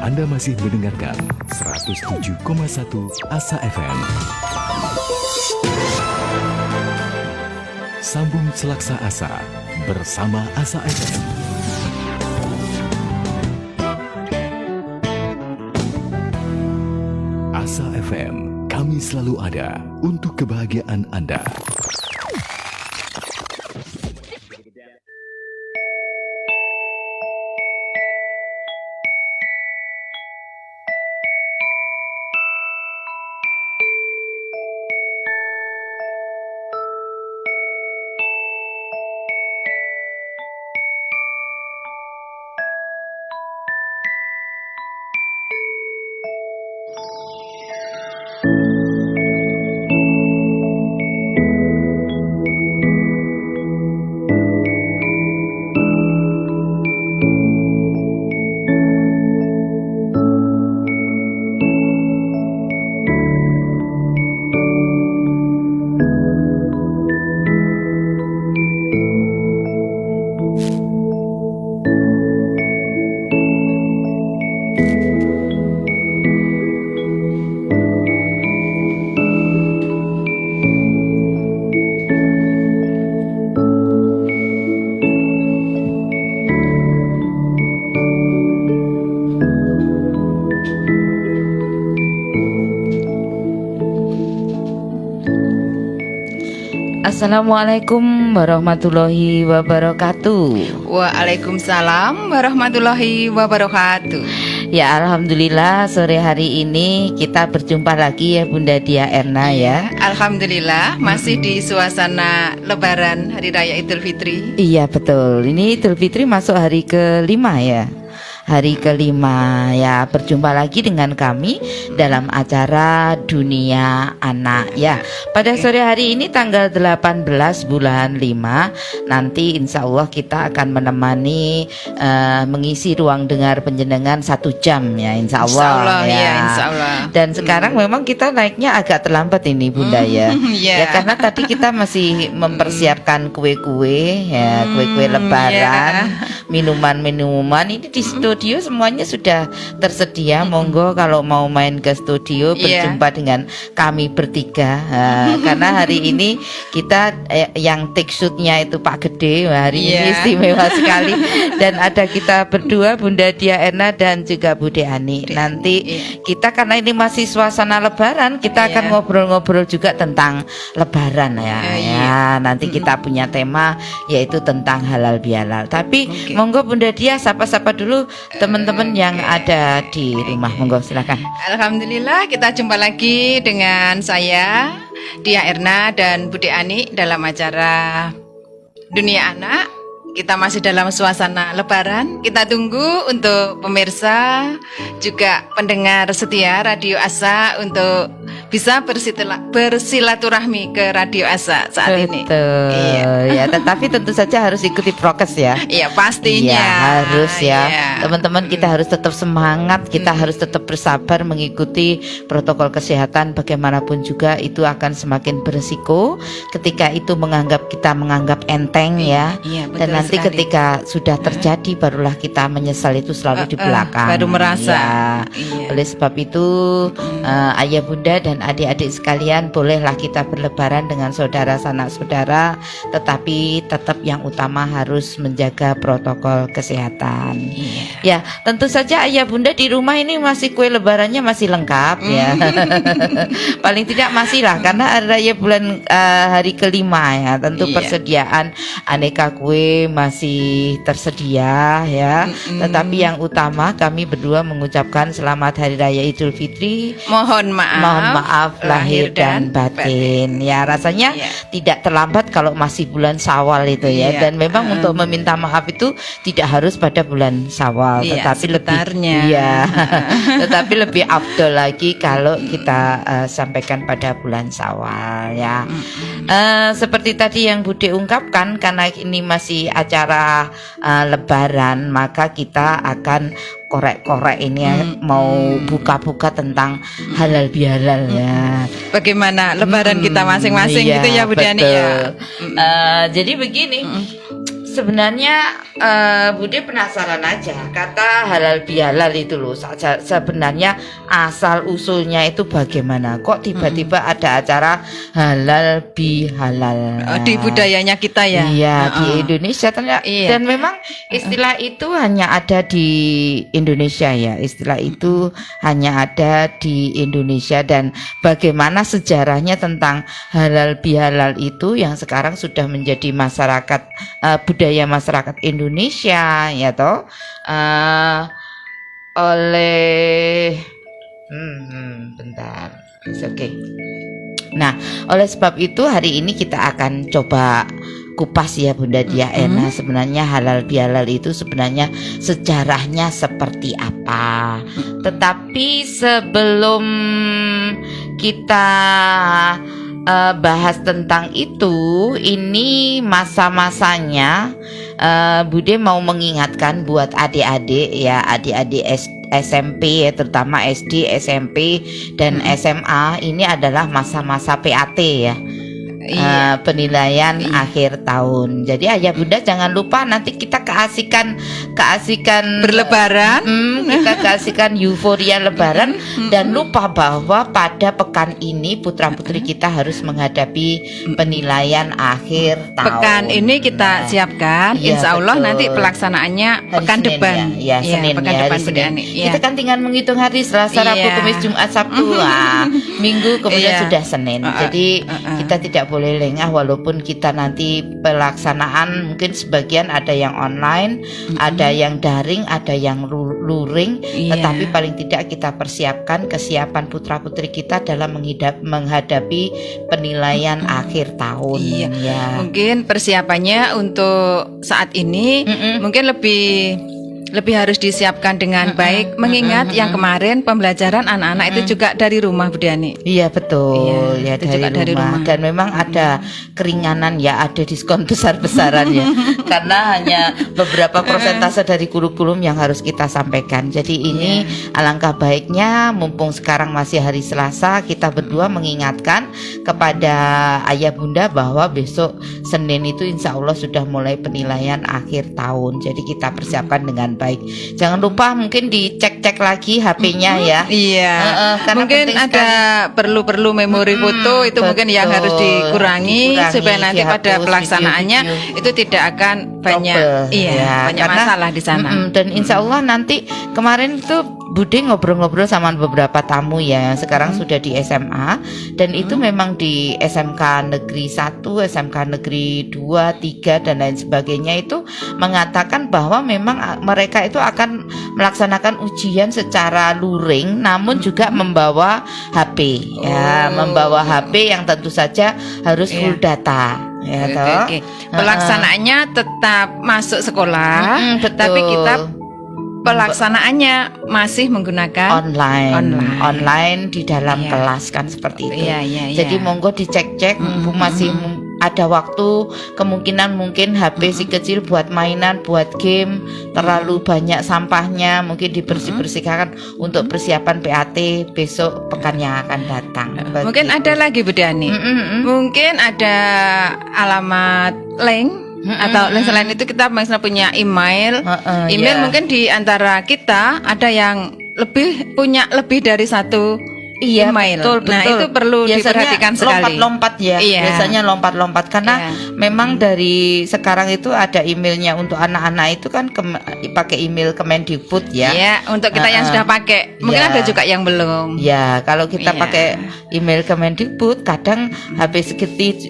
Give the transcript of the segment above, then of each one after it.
Anda masih mendengarkan 107,1 Asa FM. Sambung Selaksa Asa bersama Asa FM. Asa FM, kami selalu ada untuk kebahagiaan Anda. Assalamualaikum warahmatullahi wabarakatuh. Waalaikumsalam warahmatullahi wabarakatuh. Ya, alhamdulillah sore hari ini kita berjumpa lagi ya Bunda Dia Erna ya. Alhamdulillah masih di suasana Lebaran Hari Raya Idul Fitri. Iya betul. Ini Idul Fitri masuk hari kelima ya. Hari kelima ya, berjumpa lagi dengan kami dalam acara Dunia Anak ya. Pada sore hari ini tanggal 18 bulan 5 nanti insya Allah kita akan menemani mengisi ruang dengar penjenengan 1 jam ya, insya Allah, ya. Insya Allah. Dan sekarang memang kita naiknya agak terlambat ini Bunda ya. Ya karena tadi kita masih mempersiapkan kue-kue ya, kue-kue Lebaran, minuman-minuman ini di studio semuanya sudah tersedia. Monggo kalau mau main ke studio berjumpa dengan kami bertiga. Karena hari ini kita yang take shootnya itu Pak Gede. Hari ini istimewa sekali. Dan ada kita berdua, Bunda Dia Erna dan juga Bude Ani. Nanti kita karena ini masih suasana Lebaran, kita akan ngobrol-ngobrol juga tentang Lebaran ya. Ya, nanti kita punya tema yaitu tentang halal bihalal. Tapi monggo Bunda Dia sapa-sapa dulu teman-teman yang ada di rumah. Monggo silakan. Alhamdulillah kita jumpa lagi dengan saya Dia Erna dan Bude Ani dalam acara Dunia Anak. Kita masih dalam suasana Lebaran. Kita tunggu untuk pemirsa juga pendengar setia Radio Asa untuk bisa bersilaturahmi ke Radio Asa saat ini. Ya, tetapi tentu saja harus ikuti prokes ya. Iya, pastinya. Ya, harus ya. Teman-teman kita harus tetap semangat, kita harus tetap bersabar mengikuti protokol kesehatan. Bagaimanapun juga itu akan semakin beresiko ketika itu kita menganggap enteng ya. Dan nanti sekali. Ketika sudah terjadi barulah kita menyesal, itu selalu di belakang. Baru merasa. Ya. Oleh sebab itu ayah bunda dan adik-adik sekalian, bolehlah kita berlebaran dengan saudara sanak saudara, tetapi tetap yang utama harus menjaga protokol kesehatan. Ya, tentu saja ayah bunda di rumah ini masih kue lebarannya masih lengkap ya. Paling tidak masih lah, karena hari raya bulan hari kelima ya. Tentu persediaan aneka kue masih tersedia ya. Tetapi yang utama kami berdua mengucapkan selamat hari raya Idul Fitri. Mohon maaf lahir dan batin. Ya, rasanya tidak terlambat kalau masih bulan Syawal itu ya. Dan memang untuk meminta maaf itu tidak harus pada bulan Syawal, tetapi tetapi lebih afdol lagi kalau kita sampaikan pada bulan Syawal ya. Seperti tadi yang Bude ungkapkan, karena ini masih acara Lebaran, maka kita akan korek-korek ini mau buka-buka tentang halal bihalal ya. Bagaimana Lebaran kita masing-masing gitu ya Bu Dani ya. Jadi begini. Sebenarnya Bude penasaran aja kata halal bihalal itu loh. Sebenarnya asal usulnya itu bagaimana? Kok tiba-tiba ada acara halal bihalal Di budayanya kita ya. Iya, di Indonesia ternyata. Iya. Dan memang istilah itu hanya ada di Indonesia ya. Istilah itu hanya ada di Indonesia. Dan bagaimana sejarahnya tentang halal bihalal itu yang sekarang sudah menjadi masyarakat budaya masyarakat Indonesia ya toh oleh bentar. Oke. Nah, oleh sebab itu hari ini kita akan coba kupas ya Bunda Dia Erna, sebenarnya halal bihalal itu sebenarnya sejarahnya seperti apa. Tetapi sebelum kita bahas tentang itu, ini masa-masanya Bude mau mengingatkan buat adik-adik ya, adik-adik SMP ya, terutama SD, SMP dan SMA, ini adalah masa-masa PAT ya. Penilaian akhir tahun. Jadi ayah bunda jangan lupa nanti kita keasikan berlebaran, kita keasikan euforia lebaran dan lupa bahwa pada pekan ini putra putri kita harus menghadapi penilaian akhir tahun. Pekan ini kita siapkan, Ya, insya Allah betul. nanti pelaksanaannya Hari pekan Senin depan. ya, Senin pekan ya, depan hari Senin. Ya. Kita kan tinggal menghitung hari Selasa, Rabu, Iya. Kamis, Jumat, Sabtu, Minggu kemudian Iya. sudah Senin. Jadi kita tidak boleh lengah walaupun kita nanti pelaksanaan mungkin sebagian ada yang online, ada yang daring, ada yang luring, Iya. tetapi paling tidak kita persiapkan kesiapan putra-putri kita dalam menghadapi penilaian akhir tahun. Iya. Ya. Mungkin persiapannya untuk saat ini mungkin lebih harus disiapkan dengan baik, mengingat yang kemarin pembelajaran anak-anak itu juga dari rumah, Bu Diani. Iya betul, Iya, ya itu juga dari rumah. Dan memang ada keringanan ya, ada diskon besar-besaran ya, karena hanya beberapa persentase dari kurikulum yang harus kita sampaikan. Jadi ini alangkah baiknya mumpung sekarang masih hari Selasa, kita berdua mengingatkan kepada ayah bunda bahwa besok Senin itu insya Allah sudah mulai penilaian akhir tahun. Jadi kita persiapkan dengan baik. Jangan lupa mungkin dicek-cek lagi HP-nya ya. Iya. Karena Mungkin penting ada perlu memori foto itu mungkin yang harus dikurangi supaya nanti pada dihapus pelaksanaannya video-video. itu tidak akan banyak Trouble, ya. banyak Karena, masalah di sana. Dan insya Allah nanti kemarin itu Bude ngobrol-ngobrol sama beberapa tamu ya yang sekarang sudah di SMA dan itu memang di SMK Negeri 1, SMK Negeri 2, 3 dan lain sebagainya itu mengatakan bahwa memang mereka itu akan melaksanakan ujian secara luring namun juga membawa HP ya, membawa HP yang tentu saja harus full data. Ya, toh? Oke. Pelaksanaannya tetap masuk sekolah, betul. tapi kita pelaksanaannya masih menggunakan online di dalam Iya. kelas kan seperti itu. Iya. Jadi monggo dicek-cek mumpung masih ada waktu, kemungkinan mungkin HP si kecil buat mainan, buat game terlalu banyak sampahnya, mungkin dibersih-bersihkan untuk persiapan PAT besok pekan yang akan datang. Mungkin Begitu. ada lagi Bu Dani. Mungkin ada alamat link atau selain itu kita misalnya punya email. Email ya. mungkin di antara kita ada yang punya lebih dari satu Iya, email. betul. Nah, itu perlu diperhatikan sekali. Lompat-lompat ya. Iya. Biasanya lompat-lompat karena memang dari sekarang itu ada emailnya untuk anak-anak itu kan pakai email Kemendikbud ya. Iya, untuk kita yang sudah pakai. Mungkin Iya. ada juga yang belum. Ya, kalau kita Iya. pakai email Kemendikbud, kadang HP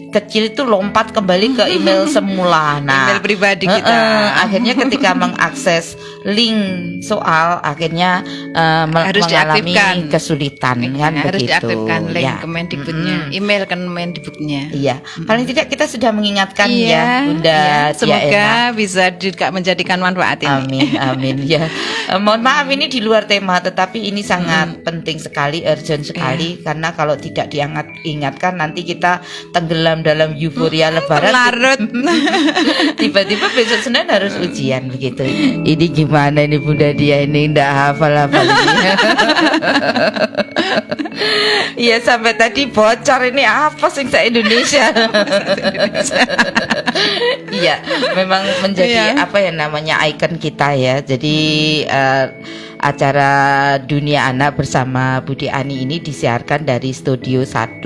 kecil itu lompat kembali ke email semula. Nah, Email pribadi kita. akhirnya ketika mengakses link soal, akhirnya Harus mengalami diaktifkan. kesulitan kan Harus begitu. diaktifkan link Ya. Kemendikbudnya, email Kemendikbudnya. Iya, paling tidak kita sudah mengingatkan Iya, ya, Bunda iya. Tia Semoga Ena. bisa juga menjadikan manfaat ini. Amin, amin ya. Mohon maaf ini di luar tema, tetapi ini sangat penting sekali, urgent sekali, karena kalau tidak ingatkan nanti kita tenggelam dalam euforia Lebaran. Larut. Tiba-tiba besok Senin harus ujian begitu. Ini gimana ini Bunda Dia ini ndak hafal-hafal ini. Iya sampai tadi bocor ini apa sih Indonesia. Iya, memang menjadi apa ya namanya ikon kita ya. Jadi acara Dunia Anak bersama Budi Ani ini disiarkan dari Studio 1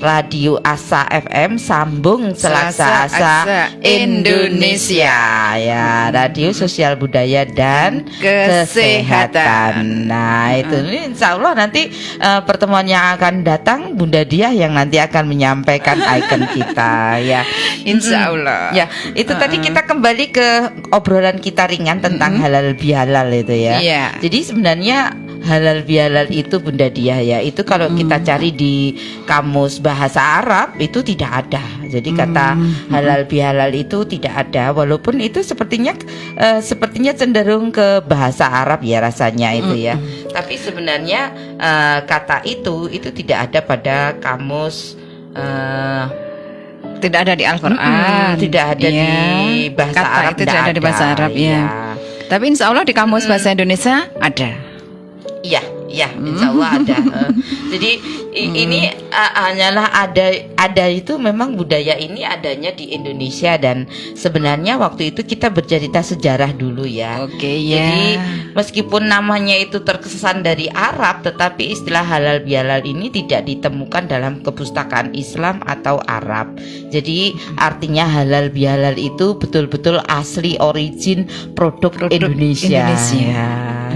Radio Asa FM Sambung Selasa Asa Indonesia ya, radio sosial budaya dan kesehatan. Nah itu insya Allah nanti pertemuan yang akan datang Bunda Diah yang nanti akan menyampaikan ikon kita ya. Insya Allah. Ya itu tadi kita kembali ke obrolan kita ringan tentang halal bihalal itu ya. Iya. Jadi sebenarnya halal bihalal itu Bunda Diah ya, itu kalau kita cari di kamus bahasa Arab itu tidak ada. Jadi kata halal bihalal itu tidak ada, walaupun itu sepertinya cenderung ke bahasa Arab ya rasanya itu ya. Tapi sebenarnya kata itu tidak ada pada kamus. Tidak ada di Al-Quran, tidak ada di bahasa kata Arab, itu tidak ada di bahasa Arab ya. Tapi insya Allah di kamus bahasa Indonesia ada. Iya, insya Allah ada. Jadi ini hanyalah ada itu memang budaya ini adanya di Indonesia, dan sebenarnya waktu itu kita bercerita sejarah dulu ya. Oke ya. Jadi meskipun namanya itu terkesan dari Arab, tetapi istilah halal bihalal ini tidak ditemukan dalam kepustakaan Islam atau Arab. Jadi artinya halal bihalal itu betul-betul asli origin produk Indonesia.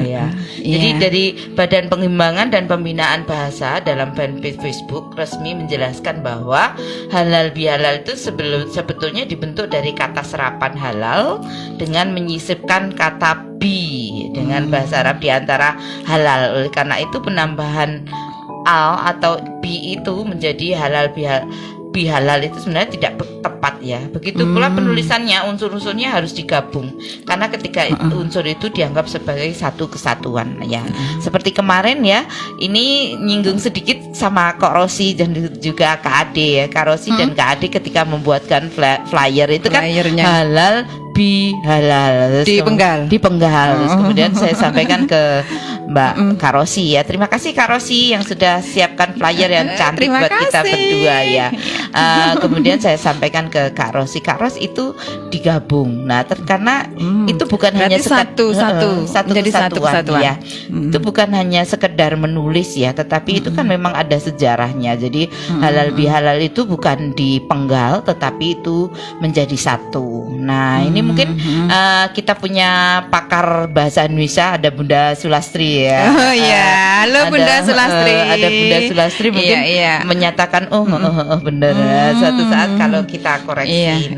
Ya. Jadi dari Badan Pengembangan dan Pembinaan Bahasa dalam fanpage Facebook resmi menjelaskan bahwa halal bihalal itu sebetulnya dibentuk dari kata serapan halal dengan menyisipkan kata bi dengan bahasa Arab di antara halal. Oleh karena itu penambahan al atau bi itu menjadi halal bihalal itu sebenarnya tidak tepat ya. Begitu pula penulisannya, unsur-unsurnya harus digabung karena ketika unsur itu dianggap sebagai satu kesatuan ya. Seperti kemarin ya, ini nyinggung sedikit sama Kak Rosi dan juga Kak Ade ya. Kak Rosi dan Kak Ade ketika membuatkan flyer itu kan halal bihalal dipenggal. Terus kemudian saya sampaikan ke Mbak Kak Rosi ya. Terima kasih Kak Rosi yang sudah siapkan flyer yang cantik buat kita berdua ya. Kemudian saya sampaikan ke Kak Rosi. Kak Ros itu digabung. Nah, karena itu bukan hanya satu kesatuan ya. Itu bukan hanya sekedar menulis ya, tetapi itu kan memang ada sejarahnya. Jadi halal bihalal itu bukan dipenggal, tetapi itu menjadi satu. Nah, ini mungkin kita punya pakar bahasa Indonesia, ada Bunda Sulastri ya. Oh iya, halo Bunda Sulastri. Ada Bunda Sulastri mungkin menyatakan benar. Suatu saat kalau kita koreksi.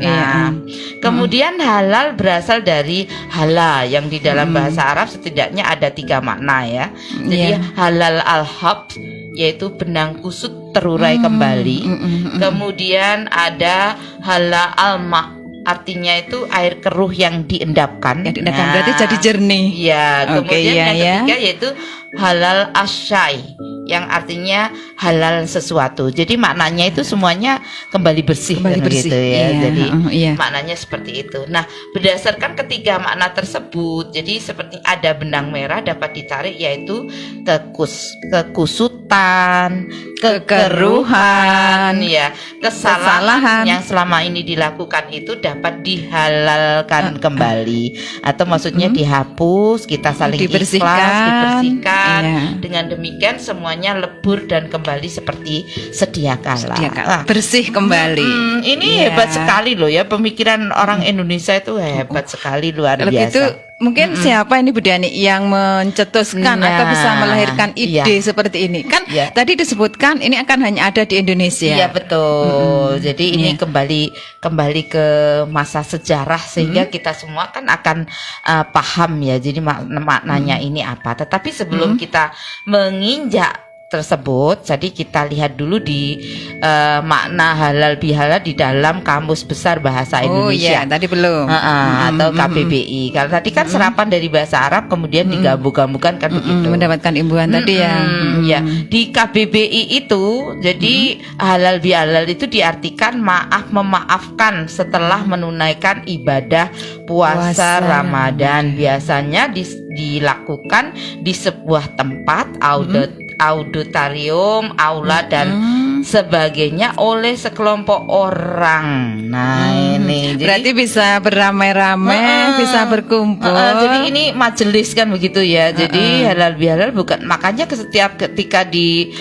Kemudian halal berasal dari hala yang di dalam bahasa Arab setidaknya ada 3 makna ya. Jadi halal al-hab yaitu benang kusut terurai kembali. Kemudian ada halal al-ma, artinya itu air keruh yang diendapkan. Berarti jadi jernih. Ya, kemudian yang ketiga yaitu halal asyai yang artinya halal sesuatu. Jadi maknanya itu semuanya kembali bersih gitu ya. Jadi maknanya seperti itu. Nah, berdasarkan ketiga makna tersebut, jadi seperti ada benang merah dapat ditarik yaitu kekusutan, kekeruhan, ya, kesalahan yang selama ini dilakukan itu dapat dihalalkan kembali, atau maksudnya dihapus, kita saling dibersihkan. Dengan demikian semuanya lebur dan kembali seperti sedia kala. Bersih kembali. Ini hebat sekali loh ya, pemikiran orang Indonesia itu hebat sekali, luar biasa. Begitu mungkin siapa ini Bu Diani yang mencetuskan atau bisa melahirkan ide seperti ini? Kan tadi disebutkan ini akan hanya ada di Indonesia. Iya betul. Jadi ini kembali ke masa sejarah sehingga kita semua kan akan paham ya. Jadi maknanya ini apa. Tetapi sebelum kita menginjak tersebut. Jadi kita lihat dulu di makna halal bihalal di dalam Kamus Besar Bahasa Indonesia. Iya, tadi belum. Atau KBBI. Kalau tadi kan serapan dari bahasa Arab kemudian digabung-gambungkan kan begitu. Mendapatkan imbuhan tadi ya. Ya, di KBBI itu jadi halal bihalal itu diartikan memaafkan setelah menunaikan ibadah puasa Ramadan. Biasanya dilakukan di sebuah tempat auditorium, aula dan sebagainya oleh sekelompok orang. Nah, ini berarti bisa beramai-ramai, bisa berkumpul. Jadi ini majelis kan begitu ya. Jadi halal bihalal bukan, makanya setiap ketika di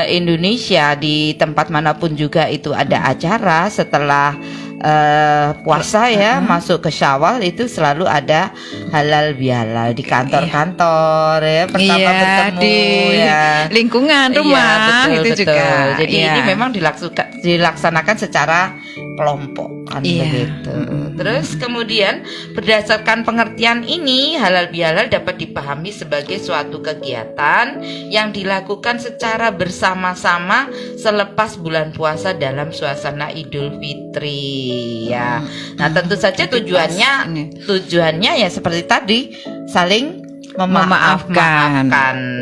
Indonesia di tempat manapun juga itu ada acara setelah puasa ya, masuk ke Syawal itu selalu ada halal bihalal di kantor-kantor ya, pertama bertemu di lingkungan rumah betul, itu betul. juga. Jadi ini memang dilaksanakan secara kelompok kan begitu. Terus kemudian berdasarkan pengertian ini halal bihalal dapat dipahami sebagai suatu kegiatan yang dilakukan secara bersama-sama selepas bulan puasa dalam suasana Idul Fitri ya. Nah, tentu saja tujuannya ya seperti tadi, saling memaafkan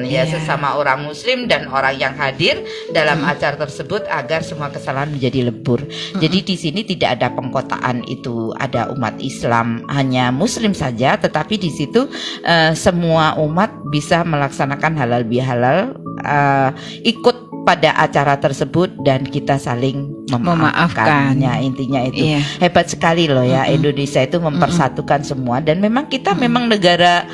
ya sesama orang muslim dan orang yang hadir dalam acara tersebut agar semua kesalahan menjadi lebur. Jadi di sini tidak ada pengkotaan itu ada umat Islam hanya muslim saja, tetapi di situ semua umat bisa melaksanakan halal bihalal, ikut pada acara tersebut dan kita saling memaafkan. Ya, intinya itu hebat sekali loh ya. Indonesia itu mempersatukan semua dan memang kita memang negara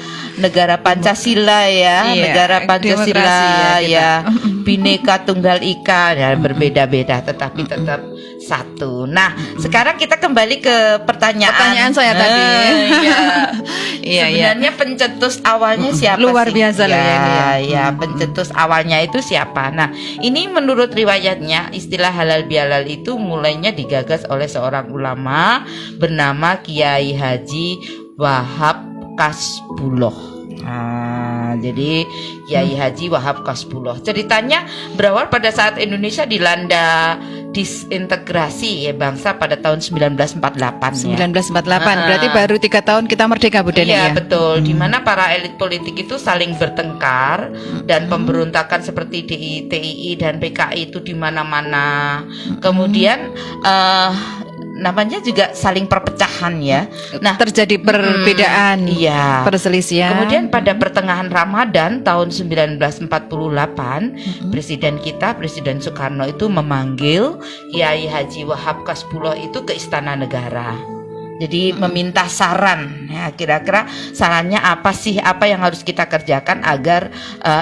Pancasila ya, negara Pancasila ya, Bhinneka Tunggal Ika ya, berbeda-beda tetapi tetap satu. Nah, sekarang kita kembali ke pertanyaan saya tadi. Sebenarnya pencetus awalnya siapa Luar sih? biasa loh ya, pencetus awalnya itu siapa? Nah, ini menurut riwayatnya istilah halal bihalal itu mulainya digagas oleh seorang ulama bernama Kiai Haji Wahab Kasbuloh. Nah, jadi Kiai Haji Wahab Kasbuloh. Ceritanya berawal pada saat Indonesia dilanda disintegrasi ya bangsa pada tahun 1948 ya. 1948 berarti baru 3 tahun kita merdeka Bu Deni ya. Iya betul, di mana para elit politik itu saling bertengkar dan pemberontakan seperti DITII dan PKI itu di mana-mana. Kemudian namanya juga saling perpecahan ya. Nah, terjadi perbedaan, perselisihan. Kemudian pada pertengahan Ramadan tahun 1948, Presiden Soekarno itu memanggil Kiai Haji Wahab Kasbuloh itu ke Istana Negara. Jadi meminta saran ya, kira-kira sarannya apa sih, apa yang harus kita kerjakan agar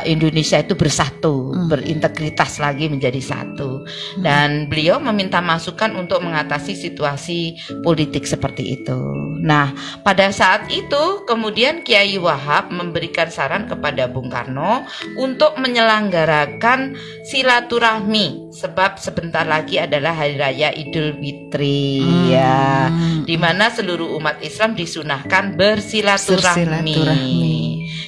Indonesia itu bersatu, berintegritas lagi menjadi satu. Dan beliau meminta masukan untuk mengatasi situasi politik seperti itu. Nah, pada saat itu kemudian Kiai Wahab memberikan saran kepada Bung Karno untuk menyelenggarakan silaturahmi, sebab sebentar lagi adalah Hari Raya Idul Fitri ya, di mana seluruh umat Islam disunahkan bersilaturahmi.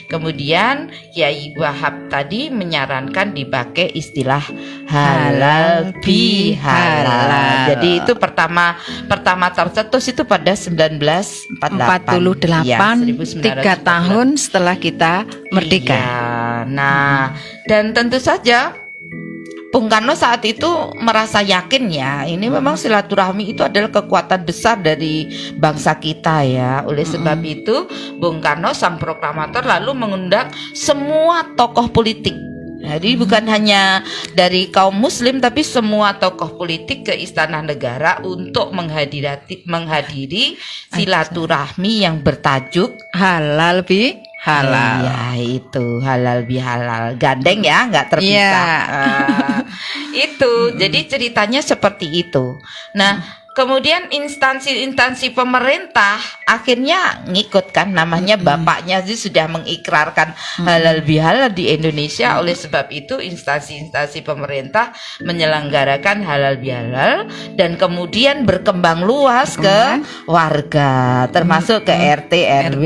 Kemudian Kiai Wahab tadi menyarankan dipakai istilah halal bihalal. Jadi itu pertama tercetus itu pada 1948 ya, 3 tahun setelah kita merdeka. Nah, dan tentu saja Bung Karno saat itu merasa yakin ya, ini memang silaturahmi itu adalah kekuatan besar dari bangsa kita ya. Oleh sebab itu Bung Karno sang proklamator lalu mengundang semua tokoh politik. Jadi bukan hanya dari kaum muslim tapi semua tokoh politik ke Istana Negara untuk menghadiri silaturahmi yang bertajuk halal bihalal. Ya itu halal bihalal, gandeng ya, nggak terpisah. Itu jadi ceritanya seperti itu. Nah, kemudian instansi-instansi pemerintah akhirnya ngikut kan, namanya bapaknya sih sudah mengikrarkan halal bihalal di Indonesia. Oleh sebab itu instansi-instansi pemerintah menyelenggarakan halal bihalal dan kemudian berkembang luas ke warga, termasuk ke RT RW.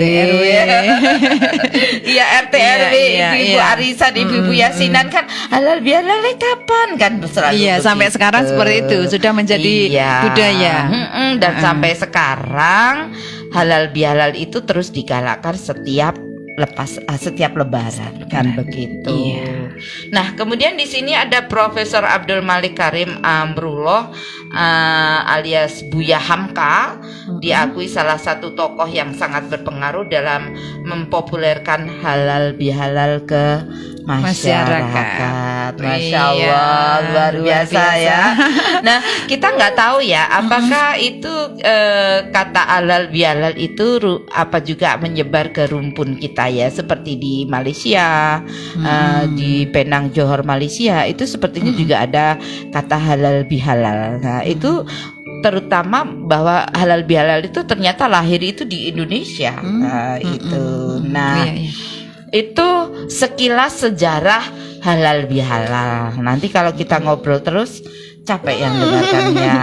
Iya, RT RW, ibu-ibu arisan, ibu-ibu yasinan kan halal bihalal kapan kan selalu begitu. Sampai sekarang seperti itu sudah menjadi budaya. Dan sampai sekarang halal bihalal itu terus digalakkan setiap lebaran kan begitu. Nah, kemudian di sini ada Profesor Abdul Malik Karim Amrullah alias Buya Hamka, diakui salah satu tokoh yang sangat berpengaruh dalam mempopulerkan halal bihalal ke masyarakat. Masya Allah, luar biasa ya. Nah, kita nggak tahu ya apakah itu kata halal bihalal itu apa juga menyebar ke rumpun kita ya, seperti di Malaysia, di Penang Johor Malaysia itu sepertinya juga ada kata halal bihalal. Nah, itu terutama bahwa halal bihalal itu ternyata lahir itu di Indonesia. Itu sekilas sejarah halal bihalal. Nanti kalau kita ngobrol terus capek yang dengarkannya.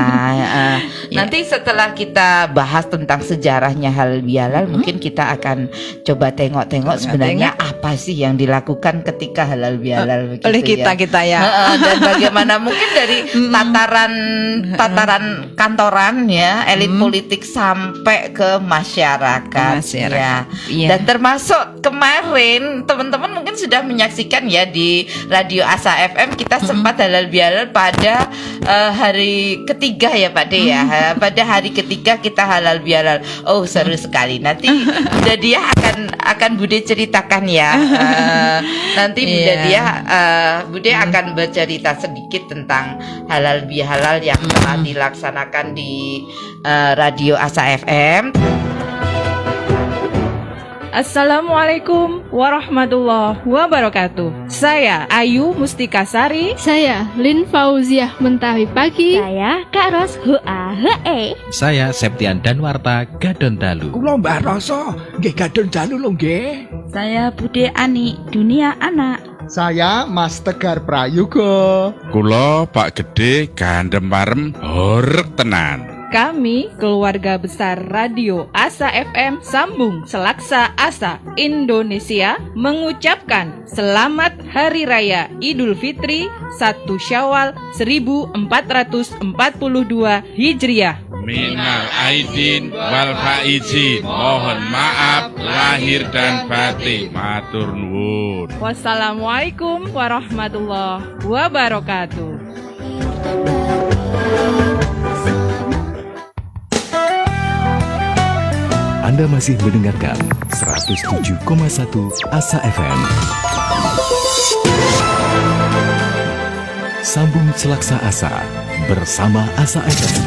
Nanti setelah kita bahas tentang sejarahnya halal bihalal, mungkin kita akan coba tengok sebenarnya apa sih yang dilakukan ketika halal bihalal oleh kita ya. Dan bagaimana mungkin dari tataran kantoran ya, elit politik sampai ke masyarakat. Ya. Dan termasuk kemarin teman-teman mungkin sudah menyaksikan ya di Radio Asa FM kita sempat halal bihalal pada hari ketiga ya Pak De ya. Pada hari ketiga kita halal bihalal. Oh, seru sekali. Nanti Bunda Dia akan Bude ceritakan ya. Nanti Bunda Dia Bude akan bercerita sedikit tentang halal bihalal yang telah dilaksanakan di Radio Asa FM. Assalamualaikum warahmatullahi wabarakatuh. Saya Ayu Mustikasari. Saya Lin Fauziah Mentawi Pagi. Saya Kak Ros Hoa He. Saya Septian Danwarta Gadon Dalu. Kula Mbak Roso nggih Gadon Dalu lho nggih. Saya Bude Ani Dunia Anak. Saya Mas Tegar Prayoga. Kula Pak Gede Gandem Parem horeg tenan. Kami keluarga besar Radio Asa FM Sambung Selaksa Asa Indonesia mengucapkan Selamat Hari Raya Idul Fitri 1 Syawal 1442 Hijriah. Minal aidin wal faizin. Mohon maaf lahir dan batin. Matur nuwun. Wassalamualaikum warahmatullahi wabarakatuh. Anda masih mendengarkan 107,1 Asa FM. Sambung Selaksa Asa bersama Asa FM.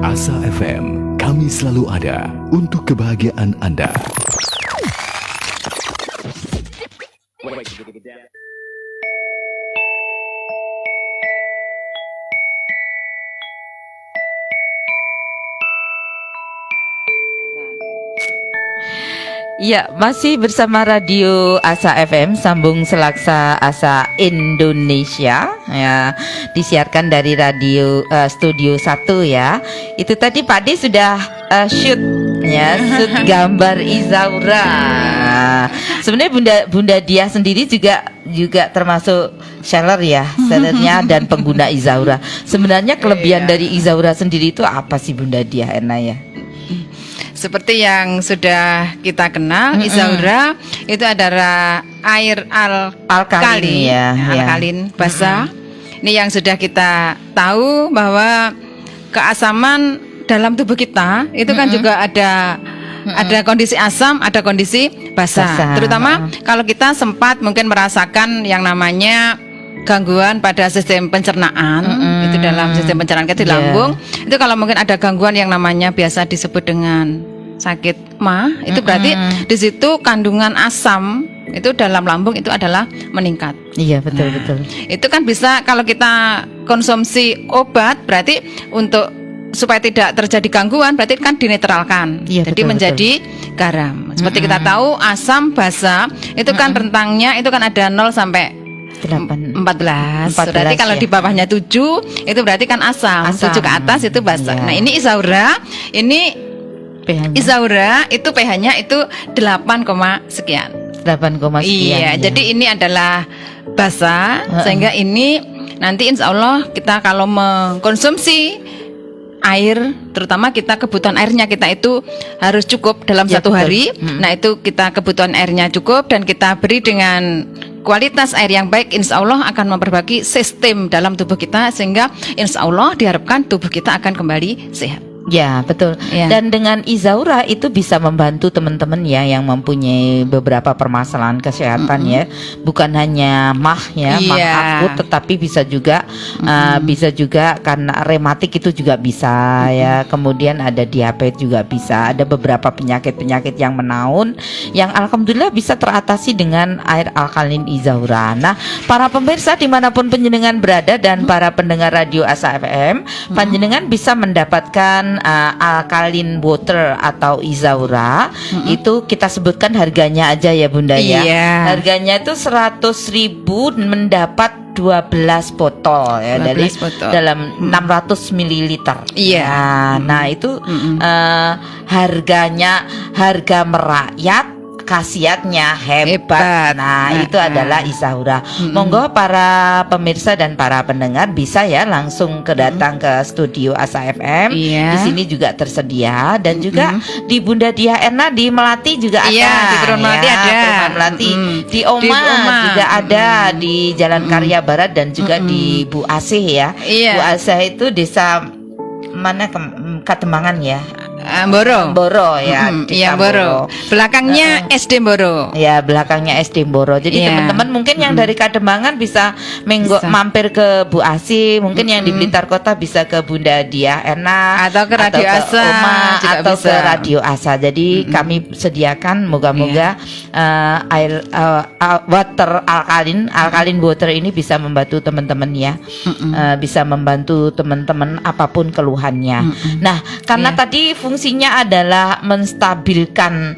Asa FM, kami selalu ada untuk kebahagiaan Anda. Ya, masih bersama Radio Asa FM Sambung Selaksa Asa Indonesia ya, disiarkan dari radio Studio 1 ya. Itu tadi Pak De sudah shoot shoot gambar Izaura. Sebenarnya Bunda Dia sendiri juga termasuk seller ya, sellernya dan pengguna Izaura. Sebenarnya kelebihan dari Izaura sendiri itu apa sih Bunda Dia, Erna ya? Seperti yang sudah kita kenal, Izaura itu adalah air alkalin ya, alkalin basah. Ini yang sudah kita tahu bahwa keasaman dalam tubuh kita itu kan juga ada kondisi asam, ada kondisi basah. Terutama kalau kita sempat mungkin merasakan yang namanya gangguan pada sistem pencernaan, itu dalam sistem pencernaan kita di lambung, itu kalau mungkin ada gangguan yang namanya biasa disebut dengan sakit mah, itu berarti di situ kandungan asam itu dalam lambung itu adalah meningkat. Iya, betul. Itu kan bisa kalau kita konsumsi obat berarti untuk supaya tidak terjadi gangguan berarti kan dinetralkan. Iya, jadi menjadi garam. Seperti kita tahu asam basa itu kan rentangnya itu kan ada 0 sampai 14. Berarti kalau di bawahnya 7 itu berarti kan asam. 7 ke atas itu basa. Nah, ini Izaura, ini pH-nya. Izaura itu pH-nya itu 8, sekian. 8, sekian. Iya, jadi ini adalah basa sehingga ini nanti insya Allah kita kalau mengkonsumsi air, terutama kita kebutuhan airnya kita itu harus cukup dalam satu hari. Nah itu kita kebutuhan airnya cukup dan kita beri dengan kualitas air yang baik, insya Allah akan memperbaiki sistem dalam tubuh kita sehingga insya Allah diharapkan tubuh kita akan kembali sehat. Ya, betul. Ya. Dan dengan Izaura itu bisa membantu teman-teman ya yang mempunyai beberapa permasalahan kesehatan ya. Bukan hanya mah ya, mah akut, tetapi bisa juga karena rematik itu juga bisa ya. Kemudian ada diabetes juga bisa. Ada beberapa penyakit-penyakit yang menaun yang alhamdulillah bisa teratasi dengan air alkalin Izaura. Nah, para pemirsa dimanapun panjenengan berada dan para pendengar radio Asa FM, panjenengan bisa mendapatkan alkaline water atau Izaura. Itu kita sebutkan harganya aja ya Bunda ya. Harganya itu 100.000 mendapat 12 botol ya, 12 dari botol. Dalam 600 ml. Nah itu harga merakyat, khasiatnya hebat. Nah, itu adalah Izaura. Monggo para pemirsa dan para pendengar bisa ya langsung datang ke studio Asa FM. Di sini juga tersedia dan juga di Bunda Dia Erna di Melati juga ada. Di Perumahan Melati ada. Perumahan Melati. Di Oma juga ada di Jalan Karya Barat dan juga di Bu Asih ya. Bu Asih itu desa mana Katembangan ya. Mboro ya. Mboro. Belakangnya SD Mboro. Ya, belakangnya SD Mboro. Jadi teman-teman mungkin yang dari Katembangan bisa mampir ke Bu Asi, mungkin yang di Blitar Kota bisa ke Bunda Dia Erna atau ke Radio Asa Oma, atau bisa. ke Radio Asa. Jadi kami sediakan moga-moga air water alkalin water ini bisa membantu teman-teman ya. Bisa membantu teman-teman apapun keluhannya. Nah, karena tadi fungsinya adalah menstabilkan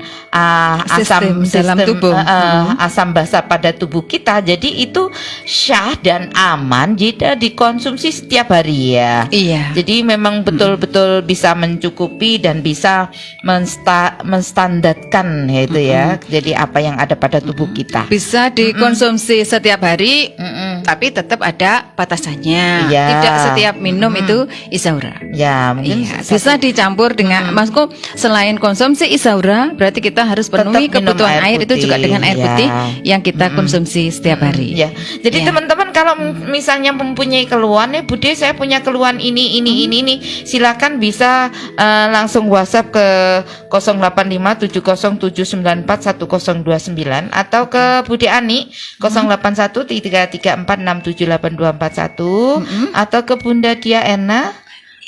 asam dalam tubuh, asam basa pada tubuh kita. Jadi itu syah dan aman jika dikonsumsi setiap hari ya. Jadi memang betul-betul bisa mencukupi dan bisa menstandarkan itu ya. Jadi apa yang ada pada tubuh kita bisa dikonsumsi setiap hari, tapi tetap ada batasannya. Tidak setiap minum itu Izaura. Ya, mungkin bisa dicampur dengan maksudku selain konsumsi Izaura berarti kita harus penuhi kebutuhan air itu juga dengan air putih yang kita konsumsi setiap hari. Jadi teman-teman kalau misalnya mempunyai keluhan ya Bude, saya punya keluhan ini, silakan bisa langsung WhatsApp ke 085707941029 atau ke Bude Ani 081334678241 atau ke Bunda Dia Erna.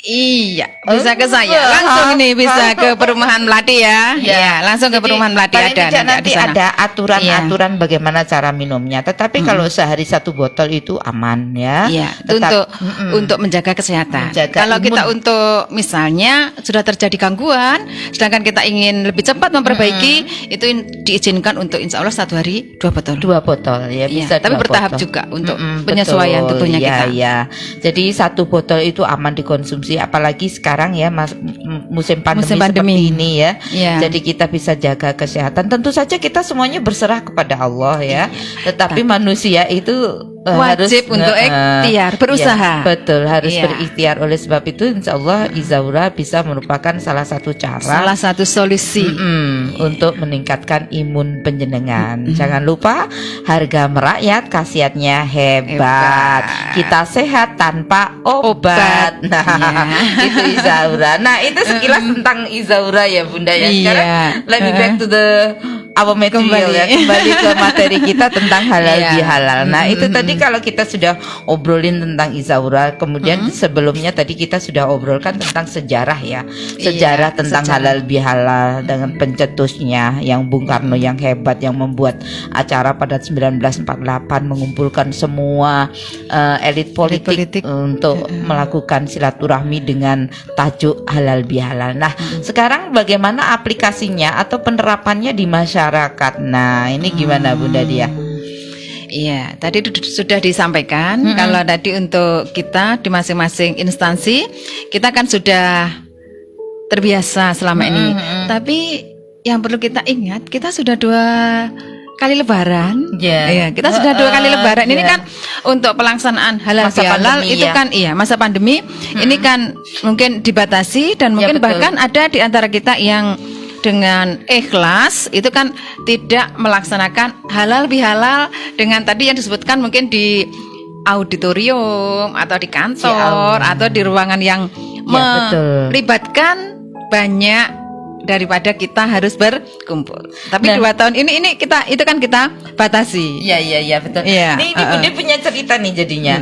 Bisa ke saya langsung nih, bisa ke Perumahan Melati ya. Langsung ke Perumahan Melati ada. Nanti ada aturan-aturan bagaimana cara minumnya. Tetapi kalau sehari 1 botol itu aman ya. Untuk menjaga kesehatan. Kalau kita untuk misalnya sudah terjadi gangguan, sedangkan kita ingin lebih cepat memperbaiki, itu diizinkan untuk insya Allah 1 hari 2 botol. 2 botol ya bisa. Tapi bertahap juga untuk penyesuaian tubuhnya kita. Jadi 1 botol itu aman dikonsumsi. Apalagi sekarang ya musim pandemi seperti ini ya. Jadi kita bisa jaga kesehatan. Tentu saja kita semuanya berserah kepada Allah ya. Tetapi manusia itu wajib untuk ikhtiar, berusaha. Betul, harus berikhtiar. Oleh sebab itu insya Allah Izaura bisa merupakan salah satu cara, salah satu solusi untuk meningkatkan imun panjenengan. Jangan lupa harga merakyat, khasiatnya hebat. Kita sehat tanpa obat. Nah, itu Izaura. Nah, itu sekilas tentang Izaura ya Bunda ya. Sekarang lebih back to the material ya, kembali ke materi kita tentang halal bihalal. Nah, itu tadi kalau kita sudah obrolin tentang Izaura, kemudian sebelumnya tadi kita sudah obrolkan tentang sejarah ya. Sejarah tentang halal bihalal dengan pencetusnya yang Bung Karno yang hebat yang membuat acara pada 1948 mengumpulkan semua elit politik untuk melakukan silaturahmi dengan tajuk halal bihalal. Nah, sekarang bagaimana aplikasinya atau penerapannya di masyarakat? Nah, ini gimana Bunda Dia? Iya, tadi sudah disampaikan kalau tadi untuk kita di masing-masing instansi kita kan sudah terbiasa selama ini. Tapi yang perlu kita ingat, kita sudah 2 kali lebaran. Iya, kita sudah 2 kali lebaran. Ini kan untuk pelaksanaan halal bihalal itu kan masa pandemi. Ini kan mungkin dibatasi dan mungkin bahkan ada di antara kita yang dengan ikhlas itu kan tidak melaksanakan halal bihalal dengan tadi yang disebutkan mungkin di auditorium atau di kantor atau di ruangan yang melibatkan banyak daripada kita harus berkumpul. Tapi 2 tahun ini kita batasi. Iya betul. Ini Bunda punya cerita nih jadinya.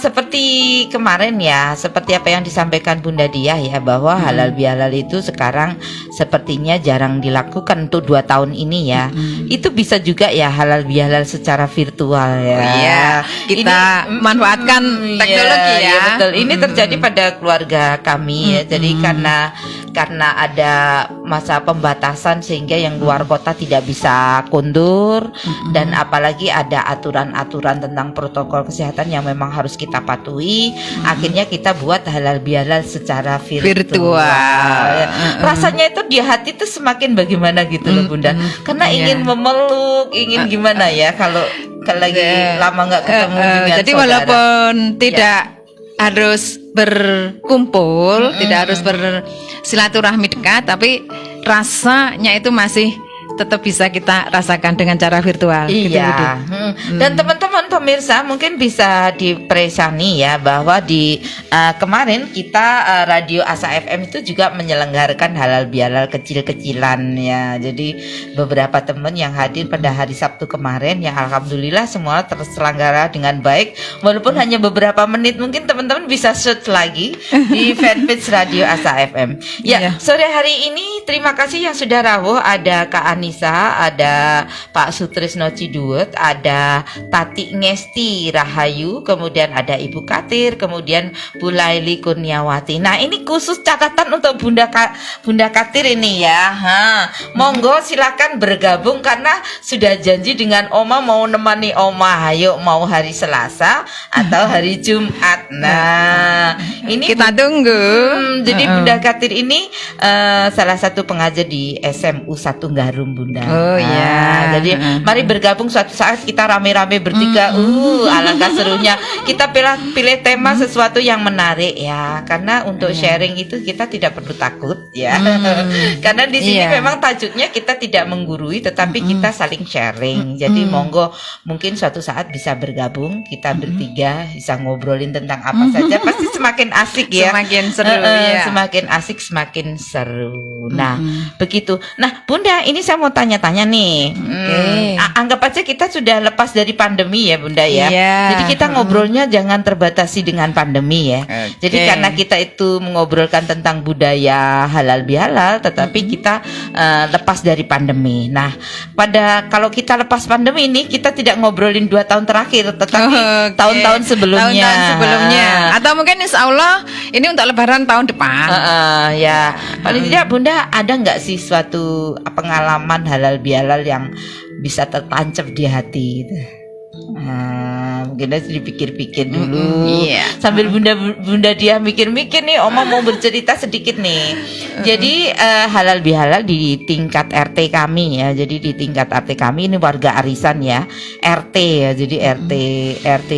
Seperti kemarin ya, seperti apa yang disampaikan Bunda Diah ya, bahwa halal bihalal itu sekarang sepertinya jarang dilakukan untuk 2 tahun ini ya. Itu bisa juga ya halal bihalal secara virtual ya. Kita manfaatkan teknologi ya. Betul. Ini terjadi pada keluarga kami ya. Jadi karena ada masa pembatasan sehingga yang luar kota tidak bisa kundur dan apalagi ada aturan-aturan tentang protokol kesehatan yang memang harus kita patuhi. Akhirnya kita buat halal bihalal secara virtual. Rasanya itu di hati tuh semakin bagaimana gitu loh Bunda. Karena ingin memeluk, ingin gimana ya kalau lagi lama nggak ketemu dengan jadi saudara. walaupun tidak harus berkumpul, tidak harus bersilaturahmi dekat, tapi rasanya itu masih tetap bisa kita rasakan dengan cara virtual. Iya. Dan teman-teman pemirsa mungkin bisa dipresani ya bahwa di kemarin kita Radio Asa FM itu juga menyelenggarakan halal bihalal kecil-kecilan ya. Jadi beberapa teman yang hadir pada hari Sabtu kemarin ya alhamdulillah semua terselenggara dengan baik. Walaupun hanya beberapa menit, mungkin teman-teman bisa search lagi di fanpage Radio Asa FM. Ya, sore hari ini terima kasih yang sudah rawuh. Ada Kak Anissa, ada Pak Sutrisno Ciduet, ada Tati Ngesti Rahayu, kemudian ada Ibu Katir, kemudian Bu Laili Kurniawati. Nah, ini khusus catatan untuk Bunda Katir ini ya. Monggo silakan bergabung karena sudah janji dengan Oma mau nemani Oma. Ayo mau hari Selasa atau hari Jumat. Nah, ini kita tunggu. Jadi Bunda Katir ini salah satu pengajar di SMU 1 Garum Bunda. Oh iya. Jadi mari bergabung suatu saat kita rame-rame bertiga. Alangkah serunya. Kita pilih tema sesuatu yang menarik ya. Karena untuk sharing itu kita tidak perlu takut ya. Karena di sini memang tajuknya kita tidak menggurui tetapi kita saling sharing. Jadi monggo mungkin suatu saat bisa bergabung, kita bertiga bisa ngobrolin tentang apa saja. Pasti semakin asik ya. Semakin seru ya. Semakin asik semakin seru. Nah, begitu. Nah, Bunda, ini saya mau tanya-tanya nih. Anggap aja kita sudah lepas dari pandemi ya, Bunda ya. Jadi kita ngobrolnya jangan terbatasi dengan pandemi ya. Jadi karena kita itu mengobrolkan tentang budaya halal bihalal, tetapi kita lepas dari pandemi. Nah, kalau kita lepas pandemi ini kita tidak ngobrolin 2 tahun terakhir, tetapi tahun-tahun sebelumnya. Atau mungkin insya Allah ini untuk Lebaran tahun depan. Ya, paling tidak Bunda ada nggak sih suatu pengalaman halal bihalal yang bisa tertancap di hati gitu? Mungkin harus dipikir-pikir dulu. Sambil Bunda dia mikir-mikir nih, Oma mau bercerita sedikit nih. Jadi halal bihalal di tingkat RT kami ya. Jadi di tingkat RT kami ini warga arisan ya, RT ya. Jadi RT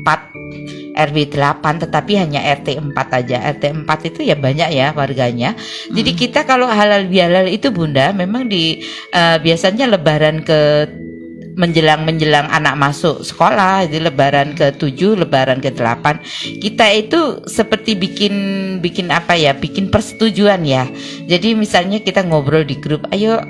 4 RW 8 tetapi hanya RT 4 aja. RT 4 itu ya banyak ya warganya. Jadi kita kalau halal bihalal itu Bunda memang di biasanya lebaran menjelang anak masuk sekolah, itu lebaran ke-7, lebaran ke-8, kita itu seperti bikin apa ya, bikin persetujuan ya. Jadi misalnya kita ngobrol di grup, ayo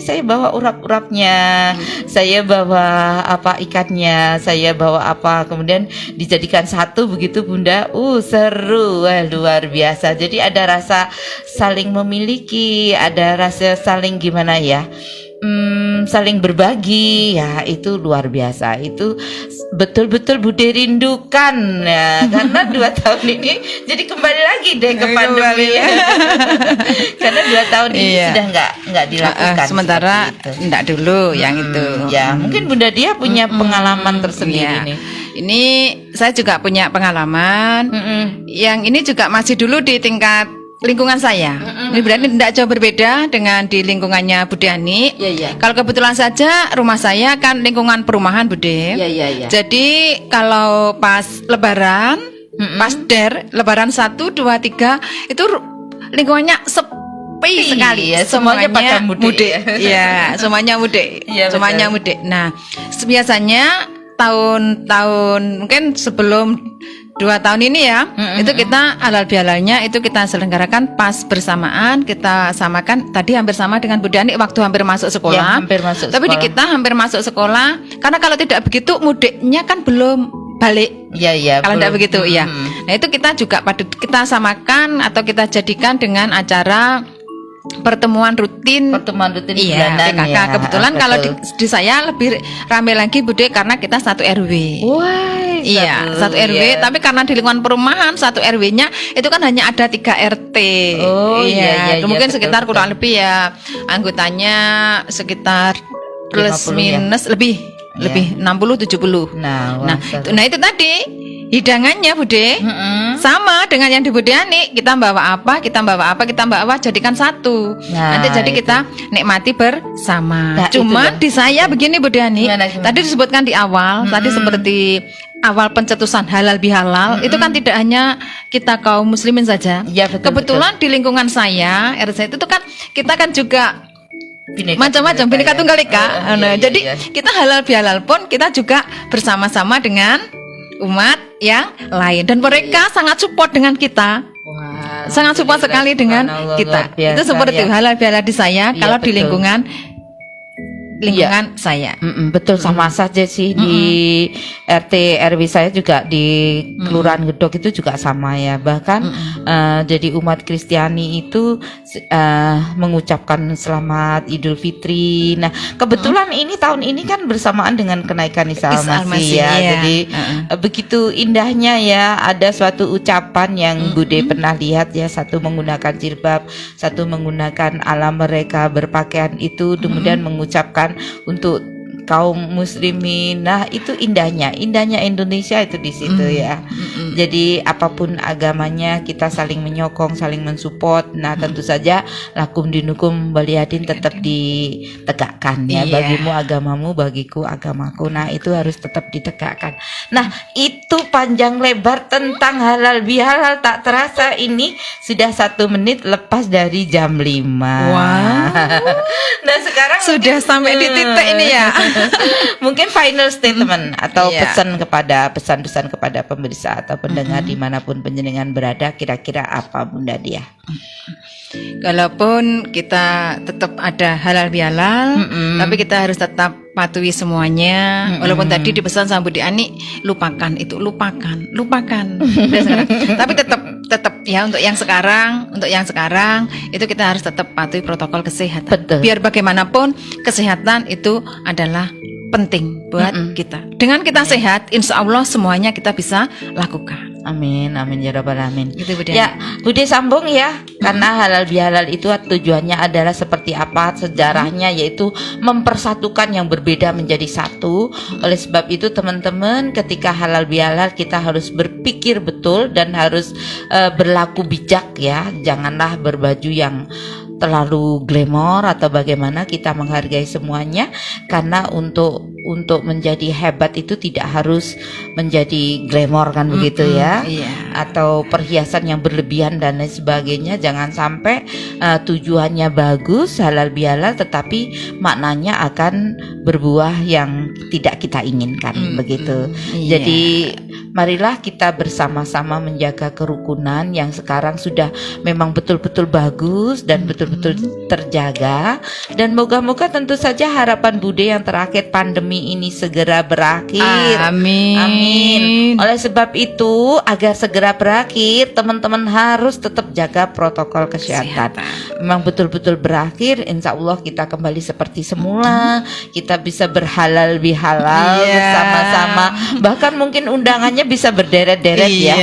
saya bawa urap-urapnya, saya bawa apa ikannya, saya bawa apa, kemudian dijadikan satu begitu Bunda. Seru, luar biasa. Jadi ada rasa saling memiliki, ada rasa saling gimana ya, saling berbagi ya, itu luar biasa. Itu betul-betul Bude rindukan ya, karena 2 tahun ini jadi kembali lagi deh ke pandemi ya. Karena 2 tahun ini sudah nggak dilakukan. Sementara enggak dulu yang itu. Ya, mungkin Bunda Dia punya pengalaman tersendiri nih. Ini saya juga punya pengalaman. Yang ini juga masih dulu di tingkat lingkungan saya. Ini berarti tidak jauh berbeda dengan di lingkungannya Bude Ani. Kalau kebetulan saja rumah saya kan lingkungan perumahan Bude. Jadi kalau pas lebaran, pas lebaran 1, 2, 3 itu lingkungannya sepi sekali. Semuanya pada mudik. Ya, semuanya mudik. Semuanya mudik. Nah, biasanya tahun-tahun mungkin sebelum 2 tahun ini ya, itu kita halal bihalalnya itu kita selenggarakan pas bersamaan, kita samakan tadi hampir sama dengan Bude Ani waktu hampir masuk sekolah. Tapi di kita hampir masuk sekolah, karena kalau tidak begitu mudiknya kan belum balik. Kalau tidak begitu, Nah itu kita juga kita samakan atau kita jadikan dengan acara pertemuan rutin bulanan PKK ya. Kebetulan kalau di saya lebih ramai lagi Bude karena kita 1 RW. Satu RW, tapi karena di lingkungan perumahan 1 RW-nya itu kan hanya ada 3 RT. Mungkin sekitar kurang lebih ya anggotanya sekitar plus minus lebih 60-70. Nah itu tadi hidangannya Bude sama dengan yang di Bude Ani, kita bawa apa jadikan satu. Nanti jadi kita nikmati bersama. Cuma di saya begini Bude Ani, tadi disebutkan di awal, tadi seperti awal pencetusan halal bihalal itu kan tidak hanya kita kaum muslimin saja. Kebetulan di lingkungan saya RZ itu kan kita kan juga macam-macam Bhinneka Tunggal Ika. Jadi kita halal bihalal pun kita juga bersama-sama dengan umat yang lain dan mereka sangat support dengan kita. Sangat support sekali dengan kita. Itu seperti halal bihalal di saya kalau di lingkungan saya. Betul, sama saja sih di RT RW saya juga di Kelurahan Gedok itu juga sama ya. Bahkan jadi umat Kristiani itu mengucapkan selamat Idul Fitri. Nah, kebetulan ini tahun ini kan bersamaan dengan kenaikan Isa Al-Masih ya. Jadi begitu indahnya ya, ada suatu ucapan yang Bude pernah lihat ya, satu menggunakan jilbab, satu menggunakan ala mereka berpakaian itu, kemudian mengucapkan untuk kaum muslimin. Nah, itu indahnya Indonesia itu di situ ya. Jadi apapun agamanya kita saling menyokong, saling mensupport. Nah, tentu saja lakum dinukum waliyadin tetap ditegakkan ya. Bagimu agamamu, bagiku agamaku. Nah, itu harus tetap ditegakkan. Nah, itu panjang lebar tentang halal bihalal. Tak terasa ini sudah 1 menit lepas dari jam 5. Nah, sekarang sudah sampai di titik ini ya. Mungkin final statement atau pesan-pesan kepada pemirsa atau pendengar dimanapun penjenengan berada, kira-kira apa Bunda Dia? Kalaupun kita tetap ada halal bihalal, tapi kita harus tetap patuhi semuanya. Walaupun tadi dipesan sama Bude Ani, lupakan. Tapi tetap ya untuk yang sekarang itu kita harus tetap patuhi protokol kesehatan. Betul. Biar bagaimanapun kesehatan itu adalah penting buat kita. Dengan kita sehat, insya Allah semuanya kita bisa lakukan. Amin ya rabbal alamin. Gitu, Bude. Ya, Bude sambung ya. Karena halal bihalal itu tujuannya adalah seperti apa, sejarahnya yaitu mempersatukan yang berbeda menjadi satu. Oleh sebab itu teman-teman, ketika halal bihalal kita harus berpikir betul dan harus berlaku bijak ya. Janganlah berbaju yang terlalu glamor atau bagaimana, kita menghargai semuanya. Karena untuk menjadi hebat itu tidak harus menjadi glamor kan begitu ya, atau perhiasan yang berlebihan dan lain sebagainya. Jangan sampai tujuannya bagus halal bihalal tetapi maknanya akan berbuah yang tidak kita inginkan begitu. Iya. Jadi marilah kita bersama-sama menjaga kerukunan yang sekarang sudah memang betul-betul bagus dan betul-betul terjaga, dan moga-moga tentu saja harapan Bude yang terakhir pandemi ini segera berakhir. Amin. Amin. Oleh sebab itu, agar segera berakhir, teman-teman harus tetap jaga protokol kesehatan. Memang betul-betul berakhir, insya Allah kita kembali seperti semula. Kita bisa berhalal bihalal bersama-sama. Bahkan mungkin undangannya bisa berderet-deret ya.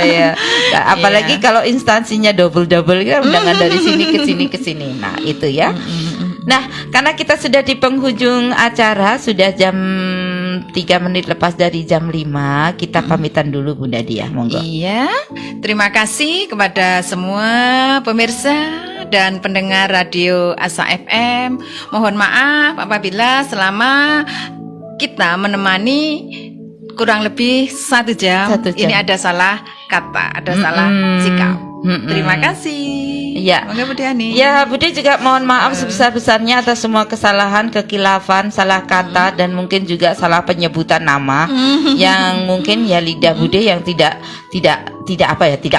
Ya. Nah, apalagi kalau instansinya double-double ya, undangan dari sini ke sini ke sini. Nah, itu ya. Nah, karena kita sudah di penghujung acara, sudah jam 3 menit lepas dari jam 5, kita pamitan dulu Bunda Diah, monggo. Iya, terima kasih kepada semua pemirsa dan pendengar radio Asa FM. Mohon maaf apabila selama kita menemani kurang lebih 1 jam, ini ada salah kata, ada salah sikap. Terima kasih. Ya, Monggo Bude Ani. Ya, Bude juga mohon maaf sebesar-besarnya atas semua kesalahan, kekilafan, salah kata dan mungkin juga salah penyebutan nama yang mungkin ya lidah Bude yang tidak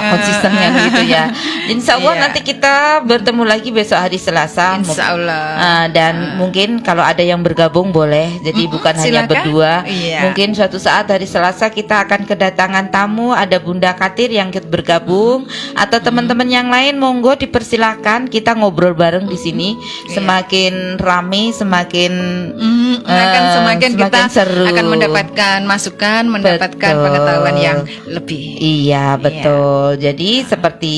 konsisten yang gitu ya. Insya Allah nanti kita bertemu lagi besok hari Selasa. Insya Allah. Dan mungkin kalau ada yang bergabung boleh. Jadi bukan hanya berdua. Mungkin suatu saat hari Selasa kita akan kedatangan tamu. Ada Bunda Katir yang ikut bergabung atau teman-teman yang lain, monggo dipersilakan kita ngobrol bareng di sini. Semakin rame, semakin kita seru. Akan mendapatkan masukan, mendapatkan pengetahuan yang lebih. Iya, betul. Jadi seperti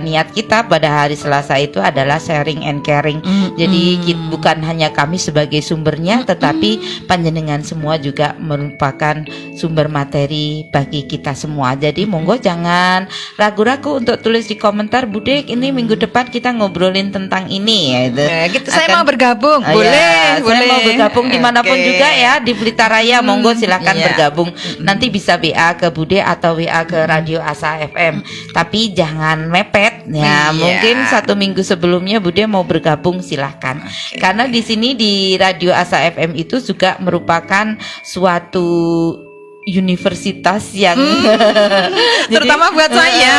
niat kita pada hari Selasa itu adalah sharing and caring. Jadi bukan hanya kami sebagai sumbernya, tetapi panjenengan semua juga merupakan sumber materi bagi kita semua. Jadi monggo jangan ragu-ragu untuk tulis di komentar, Bude ini minggu depan kita ngobrolin tentang ini ya itu. Saya mau bergabung, boleh. Saya mau bergabung dimanapun juga ya, di Blitar Raya, monggo silakan bergabung. Nanti bisa WA ke Bude atau WA ke Radio Asa FM. Tapi jangan mepet ya. Mungkin 1 minggu sebelumnya Bude mau bergabung, silahkan. Karena di sini di Radio Asa FM itu juga merupakan suatu universitas yang terutama buat saya.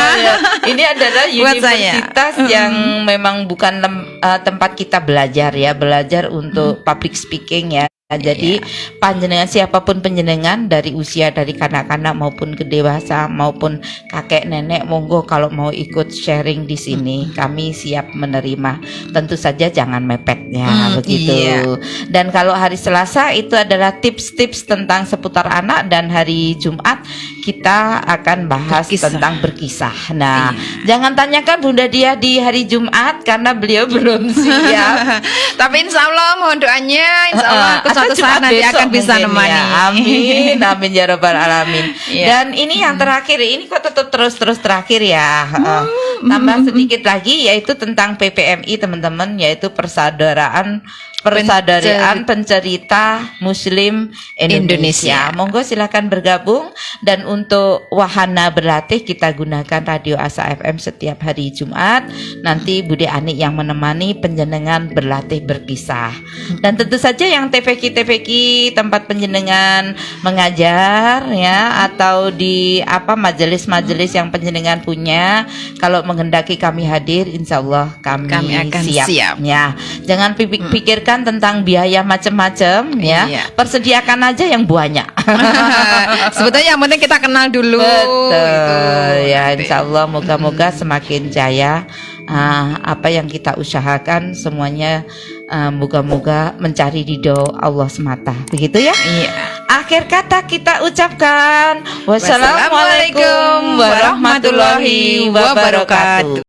Ini adalah universitas yang memang bukan tempat kita belajar ya, belajar untuk public speaking ya. Jadi panjenengan siapapun panjenengan dari usia dari kanak-kanak maupun ke dewasa maupun kakek nenek, monggo kalau mau ikut sharing di sini kami siap menerima. Tentu saja jangan mepet ya begitu. Dan kalau hari Selasa itu adalah tips-tips tentang seputar anak, dan hari Jumat kita akan bahas tentang berkisah. Nah, jangan tanyakan Bunda Diah di hari Jumat karena beliau belum siap. Tapi insya Allah mohon doanya, insya Allah suatu saat nanti akan bisa nemani. Ya. Amin ya rabbal alamin. Dan ini yang terakhir, ini kok tetap terus terakhir ya. Tambah sedikit lagi yaitu tentang PPMI teman-teman, yaitu Persaudaraan Pencerita Muslim Indonesia. Monggo silakan bergabung, dan untuk wahana berlatih kita gunakan Radio Asa FM setiap hari Jumat. Nanti Bude Ani yang menemani penjenengan berlatih berpisah. Dan tentu saja yang TVK tempat penjenengan mengajar ya, atau di majelis-majelis yang penjenengan punya, kalau menghendaki kami hadir, insya Allah kami akan siap. Ya, jangan pikirkan tentang biaya macam-macam ya. Persediakan aja yang banyak. Sebetulnya yang penting kita kenal dulu. Betul. Ya, insya Allah moga-moga semakin jaya. Apa yang kita usahakan semuanya moga-moga mencari ridho Allah semata. Begitu ya. Akhir kata kita ucapkan wassalamualaikum warahmatullahi wabarakatuh.